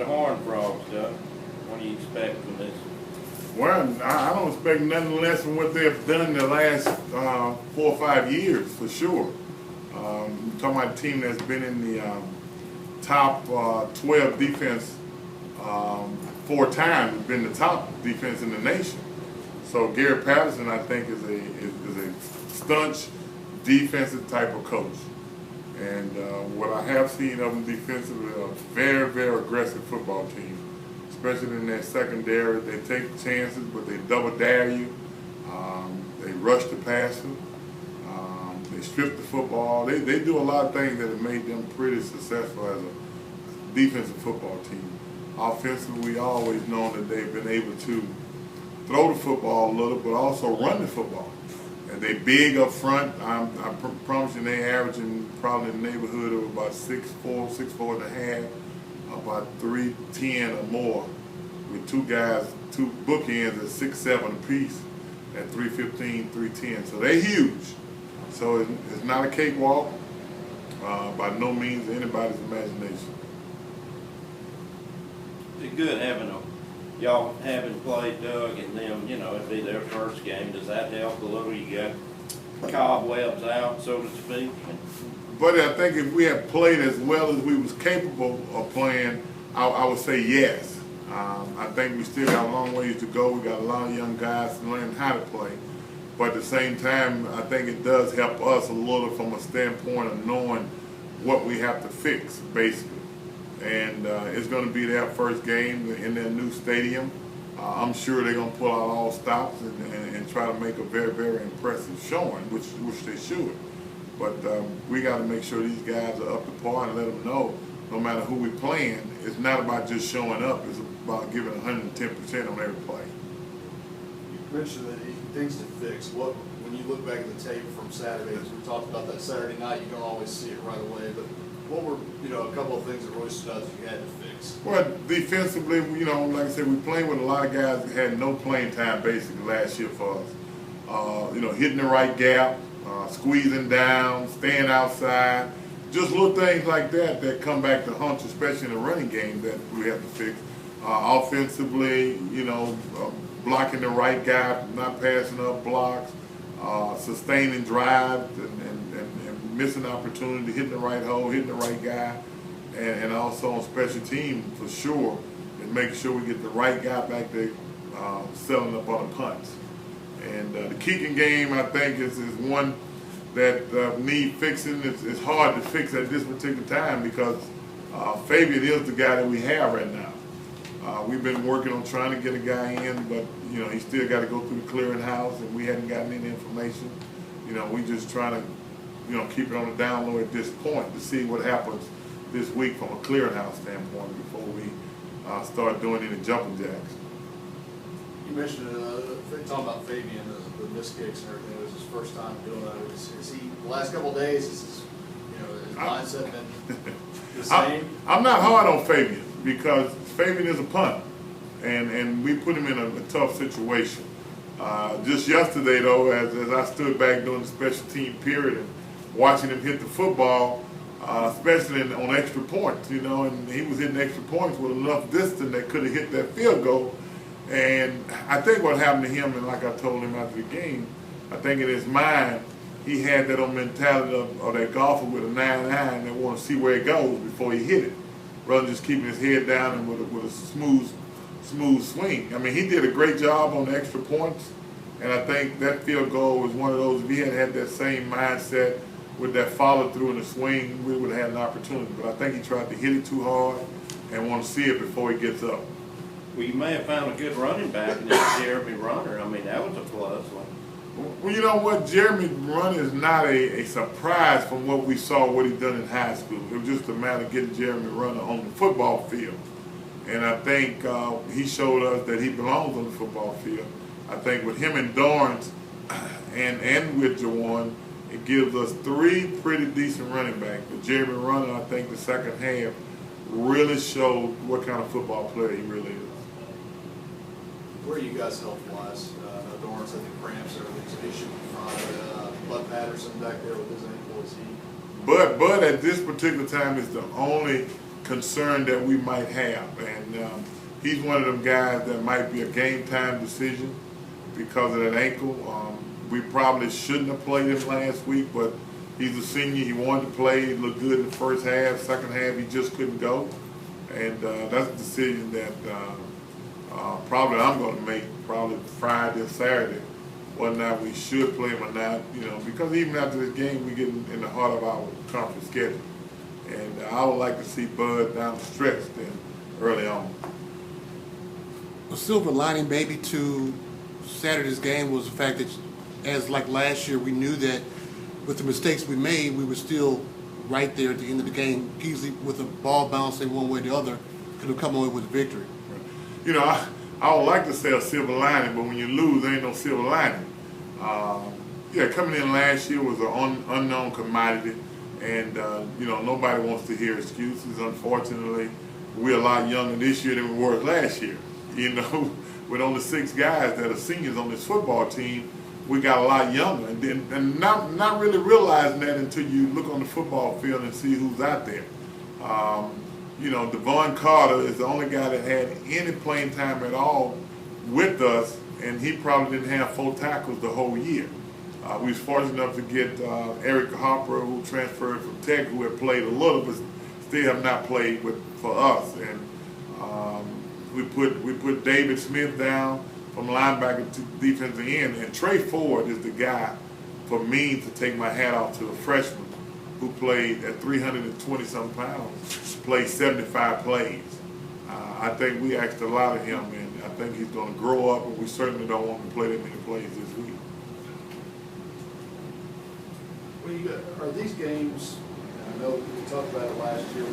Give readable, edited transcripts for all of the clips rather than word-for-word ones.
the Horned Frogs, Doug? What do you expect from this? Well, I don't expect nothing less than what they've done in the last 4 or 5 years, for sure. I'm talking about a team that's been in the top 12 defense 4 times, been the top defense in the nation. So Gary Patterson, I think, is a staunch defensive type of coach. And what I have seen of them defensively, a very, very aggressive football team, especially in their secondary. They take chances, but they double dare you. They rush the passer. They strip the football. They do a lot of things that have made them pretty successful as a defensive football team. Offensively, we always known that they've been able to throw the football a little, but also run the football. And they big up front. I promise you, they averaging probably in the neighborhood of about 6'4", 6'4 and a half, about 310 or more, with 2 guys, 2 bookends at 6'7" apiece, at 315, 310. So they're huge. So it's not a cakewalk, by no means anybody's imagination. It's good having y'all having played Doug and them, it'd be their first game. Does that help a little? You got cobwebs out, so to speak? But I think if we had played as well as we was capable of playing, I would say yes. I think we still got a long ways to go. We got a lot of young guys learning how to play. But at the same time, I think it does help us a little from a standpoint of knowing what we have to fix, basically. And it's going to be their first game in their new stadium. I'm sure they're going to pull out all stops and try to make a very, very impressive showing, which they should. But we got to make sure these guys are up to par and let them know, no matter who we're playing, it's not about just showing up. It's about giving 110% on every play. You mentioned that things to fix. When you look back at the tape from Saturday, as we talked about that Saturday night, you don't always see it right away. But what were a couple of things that really stood out that you had to fix? Well, defensively, like I said, we playing with a lot of guys that had no playing time basically last year for us. Hitting the right gap, squeezing down, staying outside, just little things like that come back to haunt, especially in the running game, that we have to fix. Offensively, blocking the right guy, not passing up blocks, sustaining drives and missing opportunity, hitting the right hole, hitting the right guy, and also on special team for sure, and making sure we get the right guy back there selling up on the punts. And the kicking game, I think, is one that need fixing. It's hard to fix at this particular time because Fabian is the guy that we have right now. We've been working on trying to get a guy in, but he still got to go through the clearinghouse, and we hadn't gotten any information. We just trying to keep it on the down low at this point to see what happens this week from a clearinghouse standpoint before we start doing any jumping jacks. You mentioned talking about Fabian, the missed kicks and everything. It was his first time doing that. Is he the last couple of days? His mindset been the same? I'm not hard on Fabian because Fabian is a punter, and we put him in a tough situation. Just yesterday, though, as I stood back during the special team period and watching him hit the football, especially on extra points, and he was hitting extra points with enough distance that could have hit that field goal. And I think what happened to him, and like I told him after the game, I think in his mind, he had that mentality of that golfer with a 9-iron that want to see where it goes before he hit it, rather than just keeping his head down and with a smooth swing. I mean, he did a great job on the extra points, and I think that field goal was one of those, if he had that same mindset with that follow through in the swing, we would have had an opportunity. But I think he tried to hit it too hard and want to see it before he gets up. Well, you may have found a good running back in this Jeremy Runner. I mean, that was a plus. Well, you know what? Jeremy Runner is not a surprise from what we saw, what he done in high school. It was just a matter of getting Jeremy Runner on the football field. And I think he showed us that he belongs on the football field. I think with him and Dorrance and with Jawan, it gives us 3 pretty decent running backs. But Jeremy Runner, I think the second half really showed what kind of football player he really is. Where are you guys health-wise? Dorrance, I think cramps, everything's an issue in front. Bud Patterson back there with his ankle, is he? Bud at this particular time is the only concern that we might have. And he's one of them guys that might be a game time decision because of that ankle. We probably shouldn't have played him last week, but he's a senior. He wanted to play. He looked good in the first half. Second half, he just couldn't go. And that's a decision that probably I'm going to make probably Friday or Saturday, whether or not we should play him or not, because even after this game, we get in the heart of our conference schedule. And I would like to see Bud down the stretch then early on. A silver lining maybe to Saturday's game was the fact that, as like last year, we knew that with the mistakes we made, we were still right there at the end of the game, easily with a ball bouncing one way or the other, could have come away with a victory. I would like to say a silver lining, but when you lose, there ain't no silver lining. Coming in last year was an unknown commodity, and nobody wants to hear excuses. Unfortunately, we're a lot younger this year than we were last year. With only 6 guys that are seniors on this football team, we got a lot younger, and not really realizing that until you look on the football field and see who's out there. Devon Carter is the only guy that had any playing time at all with us, and he probably didn't have 4 tackles the whole year. We was fortunate enough to get Eric Harper, who transferred from Tech, who had played a little, but still have not played for us. And we put David Smith down from linebacker to defensive end, and Trey Ford is the guy for me to take my hat off to, a freshman who played at 320-something pounds, played 75 plays. I think we asked a lot of him, and I think he's going to grow up, and we certainly don't want him to play that many plays this week. Are these games, I know we talked about it last year,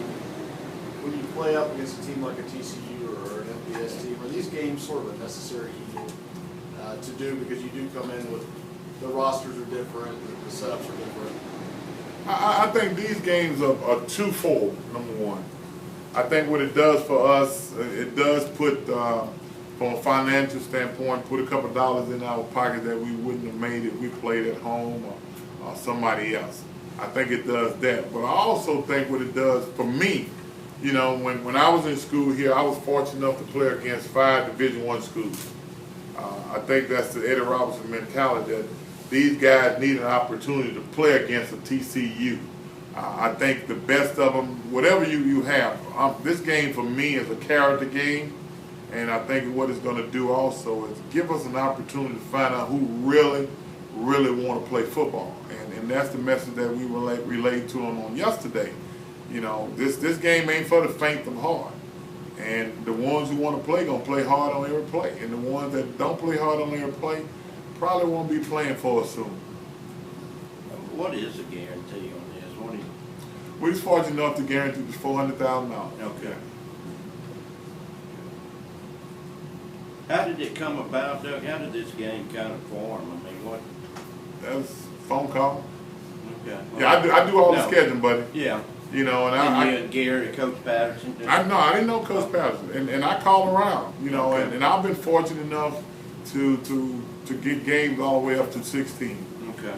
when you play up against a team like a TCU or an FBS team, are these games sort of a necessary evil to do because you do come in with the rosters are different, the setups are different? I think these games are twofold, number one. I think what it does for us, it does put, from a financial standpoint, put a couple dollars in our pocket that we wouldn't have made if we played at home or somebody else. I think it does that. But I also think what it does for me, when I was in school here, I was fortunate enough to play against 5 Division I schools. I think that's the Eddie Robinson mentality that these guys need an opportunity to play against a TCU. I think the best of them, whatever you have, this game for me is a character game, and I think what it's going to do also is give us an opportunity to find out who really want to play football, and that's the message that we relayed to them on yesterday. This game ain't for the faint of heart, and the ones who want to play gonna play hard on every play, and the ones that don't play hard on every play probably won't be playing for us soon. What is the guarantee on this? We was fortunate enough to guarantee this $400,000. Okay. How did it come about, Doug? How did this game kind of form? I mean, what? That was a phone call. Okay. Yeah, I do all the scheduling, buddy. Yeah. And you and Gary, Coach Patterson? I didn't know Coach Patterson, and I called around, Okay. and I've been fortunate enough to get games all the way up to 16. Okay.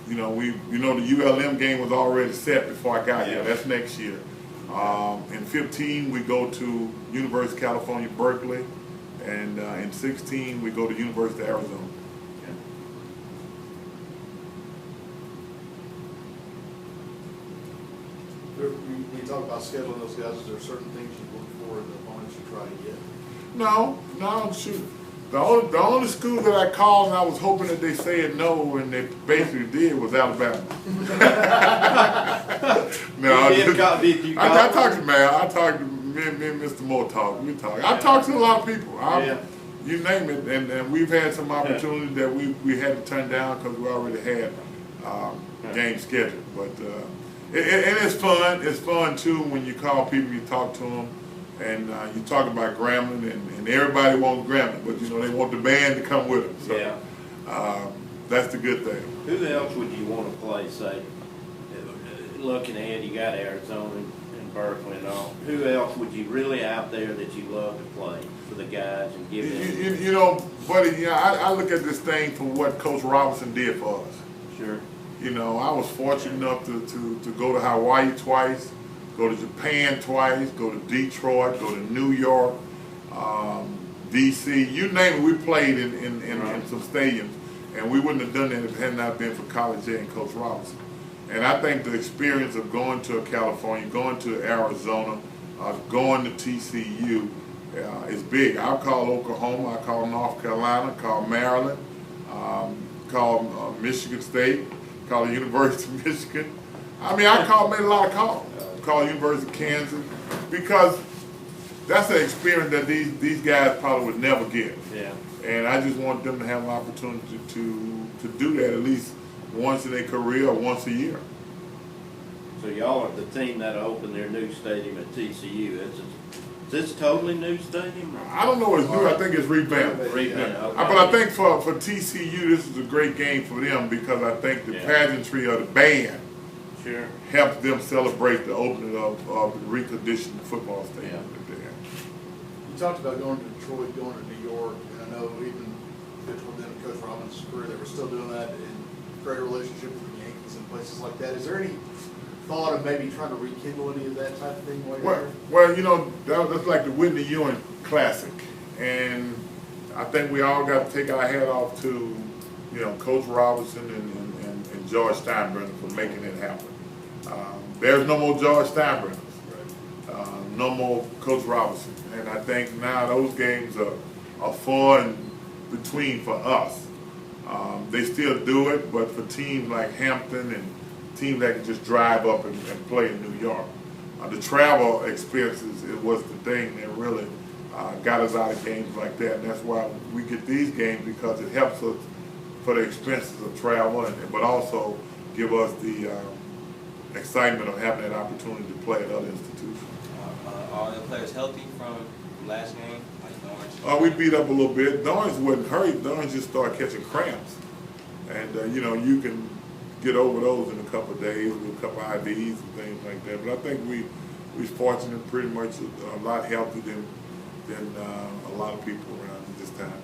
The ULM game was already set before I got here. Yeah. That's next year. In 15, we go to University of California, Berkeley, and in 16, we go to University of Arizona. When you talk about scheduling those guys, is there certain things you look for in the opponents you try to get? No, shoot. The only school that I called and I was hoping that they said no, and they basically did, was Alabama. I talked to Mal. I talked to me and Mr. Moore talk. We talk. I talked to a lot of people. You name it, and we've had some opportunities that we had to turn down because we already had game scheduled. But and it's fun. It's fun too when you call people, you talk to them. And you talk about Grambling, and everybody wants Grambling, but they want the band to come with them. So that's the good thing. Who else would you want to play, say, looking ahead, you got Arizona and Berkeley and all. Who else would you really out there that you love to play for the guys and give them? Buddy, I look at this thing for what Coach Robinson did for us. Sure. I was fortunate enough to go to Hawaii twice, go to Japan twice, go to Detroit, go to New York, DC, you name it, we played in some stadiums, and we wouldn't have done that if it had not been for College A and Coach Robinson. And I think the experience of going to California, going to Arizona, going to TCU is big. I'll call Oklahoma, I call North Carolina, call Maryland, call Michigan State, call the University of Michigan. I mean, I made a lot of calls. Call University of Kansas, because that's an experience that these guys probably would never get. Yeah. And I just want them to have an opportunity to do that at least once in their career or once a year. So y'all are the team that'll open their new stadium at TCU. Is this a totally new stadium? I don't know if it's new, I think it's revamped. Revamped, okay. But I think for TCU, this is a great game for them, because I think the pageantry of the band helps them celebrate the opening of the reconditioned football stadium that they have. You talked about going to Detroit, going to New York, and I know even toward the end of Coach Robinson's career, they were still doing that in great relationship with the Yankees and places like that. Is there any thought of maybe trying to rekindle any of that type of thing while you're there? Well, you know, that's like the Whitney Ewing Classic, and I think we all got to take our hat off to, you know, Coach Robinson and George Steinbrenner for making it happen. There's no more George Steinbrenner, no more Coach Robinson, and I think now those games are far and between for us. They still do it, but for teams like Hampton and teams that can just drive up and play in New York, the travel expenses, it was the thing that really got us out of games like that, and that's why we get these games, because it helps us for the expenses of travel, but also give us the excitement of having that opportunity to play at other institutions. Are the players healthy from last game, like Lawrence? We beat up a little bit. Lawrence wasn't hurt. Lawrence just started catching cramps, and you know, you can get over those in a couple of days with a couple of IVs and things like that. But I think we're fortunate, pretty much a lot healthier than a lot of people around this time.